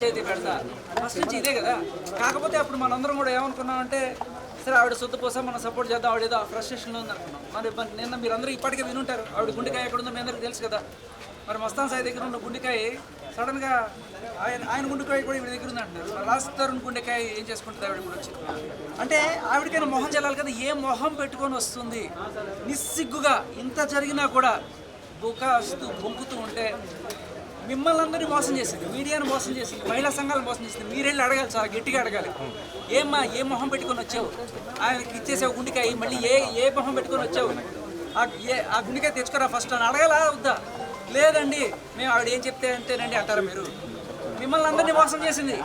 చేతి పెడతా ఫస్ట్ నుంచి ఇదే కదా. కాకపోతే అప్పుడు మనందరం కూడా ఏమనుకున్నామంటే సరే ఆవిడ సొత్తుపోసా మనం సపోర్ట్ చేద్దాం, ఆవిడ ఏదో ఫ్రస్ట్రేషన్లో ఉంది అనుకున్నాం. మరి నిన్న మీరందరూ ఇప్పటికే వినుంటారు ఆవిడ గుండెకాయ ఎక్కడ ఉందో మీ అందరికీ తెలుసు కదా. మరి మస్తాన్ సాయి దగ్గర ఉన్న గుండెకాయ సడన్గా ఆయన గుండెకాయ కూడా ఈవిడ దగ్గర ఉంది అంటున్నారు. మరి రాజ్ తరుణ్ గుండెకాయ ఏం చేసుకుంటుంది ఆవిడ ఇప్పుడు వచ్చి? అంటే ఆవిడకైనా మొహం చెల్లాలి కదా. ఏ మొహం పెట్టుకొని వస్తుంది నిస్సిగ్గుగా? ఇంత జరిగినా కూడా బుకాస్తూ బొంకుతూ ఉంటే మిమ్మల్ని అందరినీ మోసం చేసింది, మీడియాను మోసం చేసింది, మహిళా సంఘాలను మోసం చేసింది. మీరెళ్ళి అడగాలి, చాలా గట్టిగా అడగాలి. ఏమ్మా ఏ మొహం పెట్టుకొని వచ్చావు? ఆయనకి ఇచ్చేసావు గుండెకాయ, మళ్ళీ ఏ మొహం పెట్టుకొని వచ్చావు? ఆ గుండెకాయ తెచ్చుకోరా ఫస్ట్ అని అడగాలా వద్దా? లేదండి మేము ఆవిడ ఏం చెప్తే అంతేనండి అంటారా మీరు? మిమ్మల్ని అందరినీ మోసం చేసింది,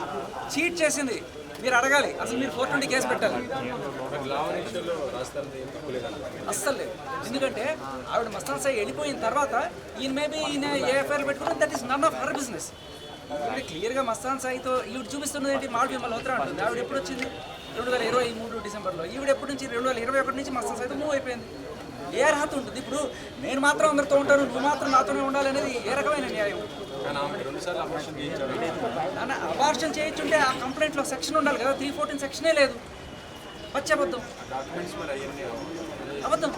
చీట్ చేసింది. మీరు అడగాలి. అసలు మీరు 420 కేసు పెట్టాలి. అస్సలు లేదు. ఎందుకంటే ఆవిడ మస్తాన్ సాయి వెళ్ళిపోయిన తర్వాత ఈయన మేబీ ఈయన ఏ ఎఫ్ఐఆర్ పెట్టుకుని that is none of her business. ఇప్పుడు క్లియర్గా మస్తాన్ సాయితో ఈవిడ చూపిస్తున్నది ఏంటి? మాడు మిమ్మల్ని అవుతారా అంటుంది. ఆవిడ ఎప్పుడు వచ్చింది? 2023 డిసెంబర్లో. ఈవిడ ఎప్పటి నుంచి? 2021 నుంచి మస్తాన్ సాయితో మూవ్ అయిపోయింది. ఏ అర్హత ఉంటుంది? ఇప్పుడు నేను మాత్రం అందరితో ఉంటాను, నువ్వు మాత్రం నాతోనే ఉండాలి అనేది ఏ రకమైన న్యాయం? అబార్షన్ చేయించుంటే ఆ కంప్లైంట్లో సెక్షన్ ఉండాలి కదా. 314 సెక్షనే లేదు. పచ్చబద్ధం, అబద్ధం,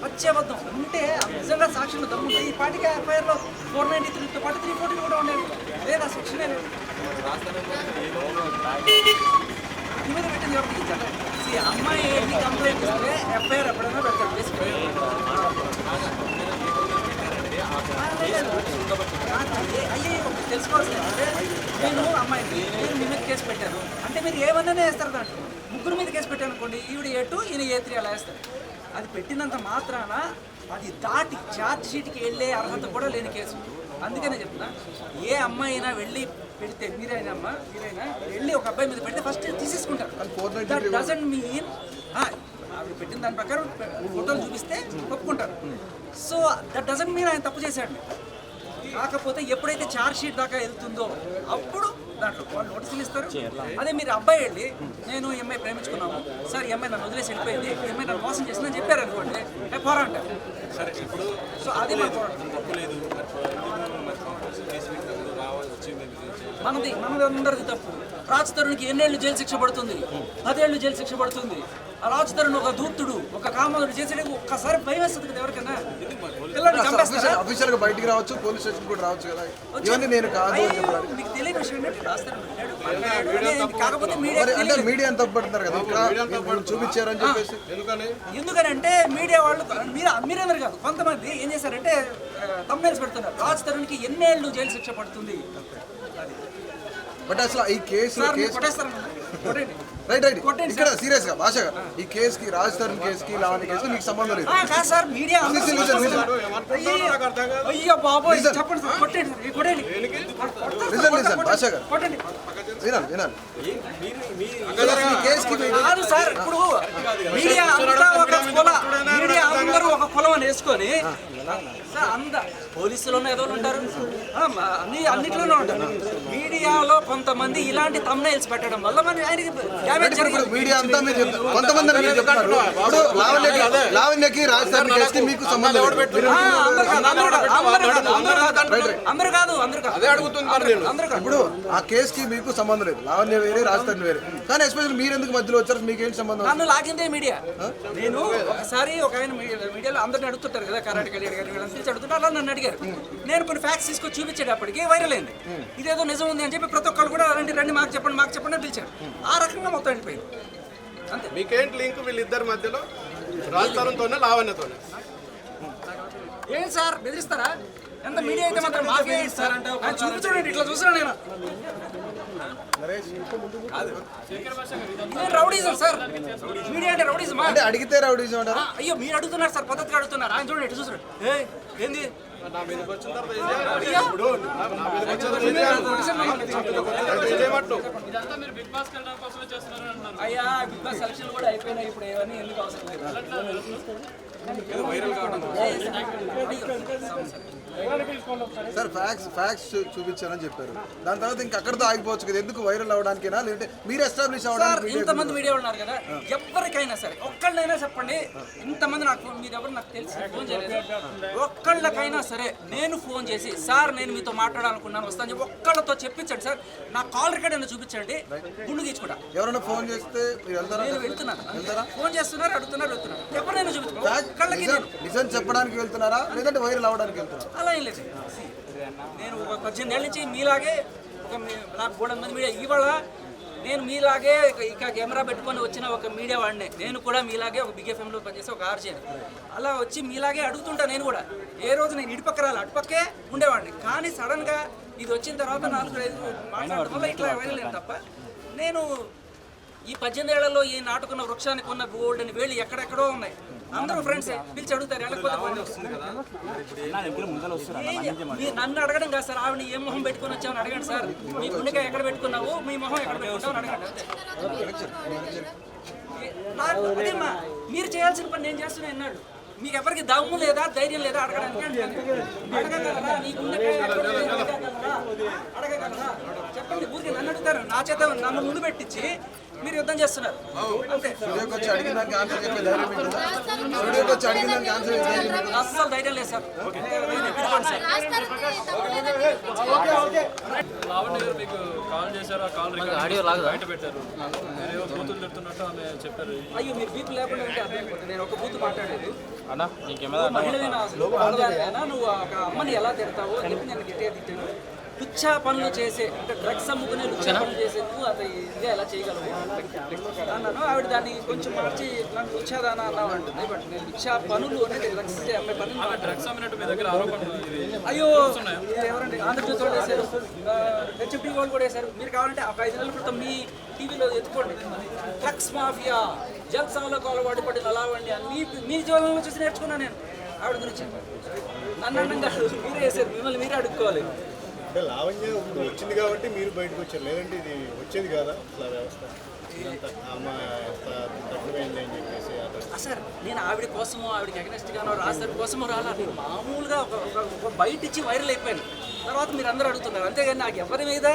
పచ్చబద్ధం. ఉంటే నిజంగా సాక్షులు దమ్ముంటే ఈ పార్టీకి ఎఫ్ఐఆర్లో 493తో పాటు 314 కూడా ఉండేది. లేదా సెక్షనే లేదు. మీద పెట్టింది కాబట్టి అమ్మాయి ఏంటి కంప్లైంట్ ఇస్తే ఎఫ్ఐఆర్ ఎప్పుడైనా పెడతాడు. అయ్యే తెలుసుకోవాల్సింది అంటే నేను అమ్మాయికి నేను మీ మీద కేసు పెట్టాను అంటే మీరు ఏమన్నా వేస్తారు దాంట్లో. ముగ్గురు మీద కేసు పెట్టాను అనుకోండి, ఈవిడ A2 ఈయన A3 అలా వేస్తారు. అది పెట్టినంత మాత్రాన అది దాటి ఛార్జ్ షీట్కి వెళ్ళే అర్హత కూడా లేని కేసు. అందుకనే చెప్తున్నా, ఏ అమ్మాయి అయినా వెళ్ళి పెడితే మీరైనా వెళ్ళి ఒక అబ్బాయి మీద పెడితే ఫస్ట్ తీసేసుకుంటారు. దట్ డజంట్ మీన్ ఆవిడ పెట్టిన దాని ప్రకారం ఫోటోలు చూపిస్తే ఒప్పుకుంటారు. సో దట్ డజంట్ మీన్ ఆయన తప్పు చేశాడు. కాకపోతే ఎప్పుడైతే ఛార్జ్ షీట్ దాకా వెళ్తుందో అప్పుడు దాంట్లో వాళ్ళు నోటీసులు ఇస్తారు. అదే మీరు అబ్బాయి వెళ్ళి నేను ఈ అమ్మాయి ప్రేమించుకున్నాము సార్, ఈ అమ్మాయి నన్ను వదిలేసి వెళ్ళిపోయింది, ఈ అమ్మాయి నన్ను మోసం చేసిందని చెప్పారు అనుకోండి, పోరాంటారు. సో అది మనది అందరిది తప్పు. రాజ్ తరుణ్కి ఎన్నేళ్ళు జైలు శిక్ష పడుతుంది? 10 ఏళ్ళు జైలు శిక్ష పడుతుంది. ఆ రాజ్ తరుణ్ ఒక దూతుడు, ఒక కామనుడు చేసేది ఒక్కసారి భయం వేస్తుంది కదా ఎవరికైనా. బయటికి రావచ్చు, పోలీస్ స్టేషన్ కూడా రావచ్చు కదా. ఇవన్నీ నేను కాదు మీకు తెలియని విషయం ఏంటంటే రాజ్ తరుణ్ కాకపోతే మీడియా ఎంత తప్పుపడుతున్నారు కదా ఇక్కడ చూపించారని చెప్పేసి. ఎందుకనంటే మీడియా వాళ్ళు మీరందరూ కాదు, కొంతమంది ఏం చేశారంటే తమ్ముళ్ళు పెడుతున్నారు రాజ్ తరుణ్కి ఎన్నేళ్ళు జైలు శిక్ష పడుతుంది. బట్ అసలు ఈ కేసు రైట్ ఇక్కడ సీరియస్ గా భాష ఈ కేసుకి రాజ్ తరుణ్ కేసుకి లావణ్య కేసుకి నీకు సంబంధం లేదు. భాష గారు వినాలి. మీడియా అందరూ ఒక కులం అని వేసుకొని పోలీసులోనే ఏదో ఉంటారు, అన్నిట్లోనే ఉంటారు. మీడియాలో కొంతమంది ఇలాంటి తమ్నైల్స్ పెట్టడం వల్ల మరి ఆయనకి డ్యామేజ్ జరిగింది. మీడియా అంతా మీరు కొంతమంది లావణ్యకి రాజ్ తరుణ్ కేసుకి మీకు సంబంధం అందరూ కాదు. ఇప్పుడు ఆ కేసుకి మీకు సంబంధం లేదు, లావణ్య వేరే రాజ్ తరుణ్ వేరే. కానీ ఎస్పెషల్ మీరు ఎందుకు మధ్యలో వచ్చారు? మీకేంటి సంబంధం? నన్ను లాగిందే మీడియా. నేను ఒకసారి ఒక ఆయన మీడియాలో అందరిని అడుగుతుంటారు కదా, కరాటే కలిగారు కానీ వీళ్ళని పిలిచి అడుగుతుంటారు. అలా నన్ను అడిగారు. నేను కొన్ని ఫ్యాక్ట్స్ తీసుకొని చూపించేటప్పటికి వైరల్ అయింది. ఇదేదో నిజం ఉంది అని చెప్పి ప్రతి ఒక్కరు కూడా రండి మాకు చెప్పండి అని పిలిచారు. ఆ రకంగా మొత్తం వెళ్ళిపోయింది. అంతే. మీకేంటి లింక్ వీళ్ళిద్దరి మధ్యలో? రాజ్ తరుణ్తోనే లావణ్యతోనే ఏంటి సార్ బెదిరిస్తారా? ఎంత మీడియా అయితే మాత్రం మాకే సార్ అంటే చూపించండి. ఇట్లా చూసాను నేను రౌడీజం సార్. మీడియా అంటే రౌడీజం అంటే అడిగితే రౌడీజం అంటారు. అయ్యో మీరు అడుగుతున్నారు సార్, పద్ధతిగా అడుగుతున్నారు. ఆయన చూడండి ఎటు చూసాడు. ఏంది అయ్యా బిగ్ బాస్ సెలక్షన్ కూడా అయిపోయినాయి. ఇప్పుడు ఏమని ఎందుకు అవసరం లేదు. సార్ ఫ్యాక్ట్స్ చూపించారని చెప్పారు. దాని తర్వాత ఇంకా అక్కడితో ఆగిపోవచ్చు కదా, ఎందుకు వైరల్ అవడానికేనా లేదంటే మీరు ఎస్టాబ్లిష్ సార్ అవ్వడానికి? ఇంతమంది మీడియా ఉన్నారు కదా, ఎవరికైనా సరే ఒక్కళ్ళైనా చెప్పండి, ఇంతమంది నాకు మీరు ఎవరు నాకు తెలిసి ఫోన్ చేయలేదు, ఒక్కళ్ళకైనా సరే నేను ఫోన్ చేసి సార్ నేను మీతో మాట్లాడాలనుకున్నాను వస్తాను చెప్పి ఒక్కళ్ళతో చెప్పించండి సార్, నా కాల్ రికార్డ్ అయినా చూపించండి, గుండు గీచుకుంటా. ఎవరైనా ఫోన్ చేస్తే మీరు వెళ్తారా? నేను వెళ్తున్నాను, ఫోన్ చేస్తున్నారు, అడుగుతున్నారు, ఎవరైనా చూపించుకో, ఒక్కళ్ళకి నేను నిజం చెప్పడానికి వెళ్తున్నారా లేదంటే వైరల్ అవ్వడానికి వెళ్తున్నారా? అలా ఏం లేదు. నేను ఒక 18 ఏళ్ళ నుంచి మీలాగే నాకు 300 మంది మీడియా, ఇవాళ నేను మీలాగే ఇక కెమెరా పెట్టుకొని వచ్చిన ఒక మీడియా వాడిని, నేను కూడా మీలాగే ఒక బిగ్ ఎఫ్ఎంలో పనిచేసి ఒక ఆర్జేని, అలా వచ్చి మీలాగే అడుగుతుంటా. నేను కూడా ఏ రోజు నేను ఇటుపక్క రాలి అటుపక్కే ఉండేవాడిని, కానీ సడన్గా ఇది వచ్చిన తర్వాత 4-5 మాట్లాడడం వల్ల ఇట్లా వెళ్ళలేదు తప్ప, నేను ఈ 18 ఏళ్లలో ఈ నాటుకున్న వృక్షానికి ఉన్న గోల్డెన్ వేళ్ళు ఎక్కడెక్కడో ఉన్నాయి. అందరూ ఫ్రెండ్సే పిలిచి అడుగుతారు, వెళ్ళకపోతే మీరు నన్ను అడగడం కాదు సార్, ఆవిడ ఏ మొహం పెట్టుకుని వచ్చామని అడగండి సార్, మీ గుండెకాయ ఎక్కడ పెట్టుకున్నావు, మీ మొహం ఎక్కడ పెట్టుకుంటావు అని అడగండి అంతే. నాకు అదేమ్మా మీరు చేయాల్సిన పని నేను చేస్తున్నా ఎన్నాడు, మీకు ఎవరికి దమ్ము లేదా ధైర్యం లేదా అడగడానికి అడగగలరా, నీ గుండెకాయ అడగగలరా చెప్పండి. ఊరికి నన్ను అడుగుతారు, నా చేత నన్ను ముందు పెట్టించి మీరు యుద్ధం చేస్తున్నారు అంతే. అస్సలు ధైర్యం లేదు సార్, లావణ్య గారు మీకు కాల్ చేశారు, ఆ కాల్ ఆడియో బయట పెట్టారు, మీరేమో బూతులు తిడుతున్నట్టు ఆమె చెప్పారు. అయ్యో మీరు బీపీ లేకుండా ఉంటే అర్థం అయిపోతుంది. నేను ఒక బూత్ మాట్లాడేది, అన్నా నీకేమైనా మహిళవేనా అసలు ఆడదానికైనా నువ్వు ఒక అమ్మని ఎలా తిడతావో అని చెప్పి నేను గట్టిగా తిట్టాను. లుచ్చా పనులు చేసే అంటే డ్రగ్స్ అమ్ముకునే లుచ్చా పనులు చేసే నువ్వు అది ఇదే ఎలా చేయగలవు అన్నాను. ఆవిడ దాన్ని కొంచెం మార్చి నన్ను లుచ్చాదానా అన్నావు అంటుంది. బట్ నేను లుచ్చా పనులు అనేది డ్రగ్స్ అమ్మే పనులు డ్రగ్స్ అమ్మినట్టు మీ దగ్గర ఆరోపణలు అయ్యో ఎవరండి ఆంధ్రజ్యోతి వాళ్ళు వేశారు, హెచ్ఎంటీ వాళ్ళు కూడా వేశారు. మీరు కావాలంటే ఒక 5 నెలల క్రితం మీ టీవీలో ఎత్తుకోండి, డ్రగ్స్ మాఫియా జల్సాలో అలవాటు పడిన అలావండి అని మీ జీవనంలో చూసి నేర్చుకున్నాను నేను ఆవిడ గురించి. నన్ను అన్నంగా మీరే వేశారు, మిమ్మల్ని మీరే అడుక్కోవాలి. అంటే లావణ్య ఇప్పుడు వచ్చింది కాబట్టి మీరు బయటకు వచ్చారు, లేదంటే ఇది వచ్చేది కాదా అసలు వ్యవస్థ అమ్మాయి తక్కువైంది అని చెప్పేసి? సార్ నేను ఆవిడ కోసమో ఆవిడకి అగ్నెస్ట్గానో రాజధాని కోసమో రాలా, నేను మామూలుగా ఒక బయట ఇచ్చి వైరల్ అయిపోయాను. తర్వాత మీరు అందరూ అడుగుతున్నారు, అంతేగాని నాకు ఎవరి మీద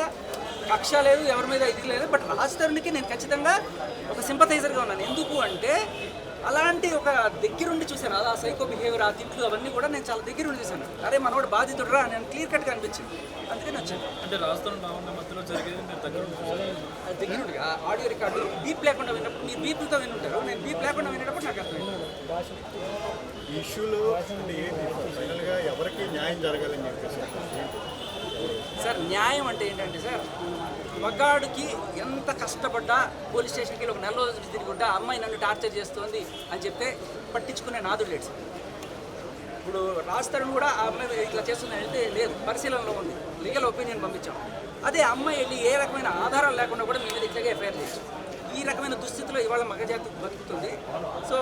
కక్ష లేదు, ఎవరి మీద ఇది లేదు. బట్ రాజధానికి నేను ఖచ్చితంగా ఒక సింపథైజర్గా ఉన్నాను. ఎందుకు అంటే అలాంటి ఒక దగ్గరుండి చూశాను, అలా సైకో బిహేవియర్, ఆ తిట్లు అవన్నీ కూడా నేను చాలా దగ్గరుండి చూశాను. అరే మనోడు బాధితుడు రా నేను క్లియర్ కట్గా అనిపించింది, అందుకని వచ్చాను. అంటే రాజస్థాన్ లావణ్య మధ్యలో జరిగేది మీరు దగ్గరుండి ఆడియో రికార్డు బీప్ లేకుండా విన్నప్పుడు మీరు బీపులతో వినుంటారు, నేను బీప్ లేకుండా వినేటప్పుడు నాకు అర్థమైంది. ఈ ఇష్యూలో ఫైనల్గా ఎవరికి న్యాయం జరగాలని చెప్పేసి సార్ న్యాయం అంటే ఏంటంటే సార్, మగాడికి ఎంత కష్టపడ్డా పోలీస్ స్టేషన్కి వెళ్ళి ఒక నెల రోజులు తిరుగుంటా అమ్మాయి నన్ను టార్చర్ చేస్తుంది అని చెప్తే పట్టించుకునే నాదుడు లేడు సార్. ఇప్పుడు రాజస్థాన్ కూడా ఆ అమ్మాయి ఇట్లా చేస్తుందని అంటే లేదు, పరిశీలనలో ఉంది, లీగల్ ఒపీనియన్ పంపించాం. అదే అమ్మాయి వెళ్ళి ఏ రకమైన ఆధారాలు లేకుండా కూడా మీ మీద ఇట్లాగే ఎఫ్ఐఆర్ చేయొచ్చు. ఈ రకమైన దుస్థితిలో ఇవాళ మగజాతి బతుకుతుంది. సో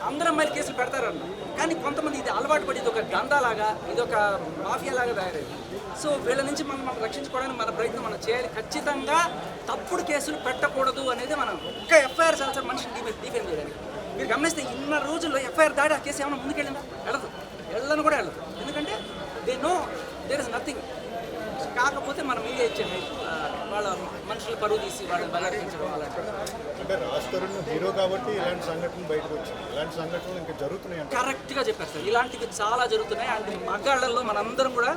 అందరు అమ్మాయిలు కేసులు పెడతారన్న, కానీ కొంతమంది ఇది అలవాటు పడి ఇది ఒక దందాలాగా, ఇది ఒక మాఫియాలాగా తయారైంది. సో వీళ్ళ నుంచి మనం రక్షించుకోవడానికి మన ప్రయత్నం మనం చేయాలి. ఖచ్చితంగా తప్పుడు కేసులు పెట్టకూడదు అనేది మనం ఒక్క ఎఫ్ఐఆర్ చాలు సార్ మనిషిని డిఫెండ్ చేయడానికి. మీరు గమనిస్తే ఇన్న రోజుల్లో ఎఫ్ఐఆర్ దాడి ఆ కేసు ఏమైనా ముందుకెళ్ళిందా? వెళ్ళను కూడా వెళ్ళదు, ఎందుకంటే they know there is nothing. కాకపోతే మనం మీడియా ఇచ్చే వాళ్ళ మనుషులు పరువు తీసి వాళ్ళని బలాత్కరించడం అలాంటి. అంటే రాజస్థాన్ హీరో కాబట్టి ఇలాంటి సంఘటనలు బయటకు వచ్చింది, ఇలాంటి సంఘటనలు ఇంకా జరుగుతున్నాయి అంటే కరెక్ట్గా చెప్పారు సార్, ఇలాంటివి చాలా జరుగుతున్నాయి. అండ్ మగాళ్ళల్లో మనందరం కూడా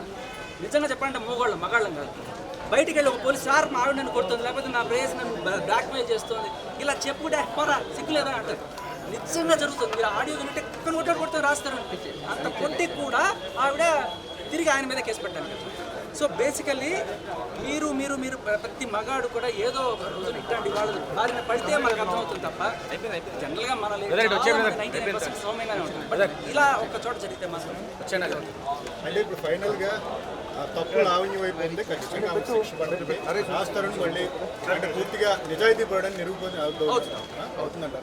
నిజంగా చెప్పాలంటే మగాళ్ళం కాదు, బయటికి వెళ్ళి ఒక పోలీస్ సార్ మా ఆవిడ నన్ను కొడుతుంది, లేకపోతే నా ప్రేయస్ నన్ను బ్లాక్మెయిల్ చేస్తుంది, ఇలా చెప్పుడే పోరా సిగ్గులేదా అంటారు. నిజంగా జరుగుతుంది. మీరు ఆడియో వింటే కొట్టుకొని రాస్తారు అనిపించి అంత కొట్టి కూడా ఆవిడ తిరిగి ఆయన మీద కేసు పెట్టాను కదా. సో బేసికల్లీ మీరు మీరు మీరు ప్రతి మగాడు కూడా ఏదో ఒక రోజున ఇట్లాంటి వాళ్ళు బారిన పడితే మనకు అర్థమవుతుంది తప్ప జనరల్గా మన 99% సౌమ్యంగానే ఉంటుంది. బట్ ఇలా ఒక చోట జరిగితే మాత్రం అంటే ఇప్పుడు ఫైనల్గా ఆ తప్పు లావణ్య వైపు ఉంది, ఖచ్చితంగా ఆమె శిక్ష పడుతుంది. రాజస్థాన్ మళ్ళీ అంటే పూర్తిగా నిజాయితీ పడని నిరూపణ అవుతుందంటారు.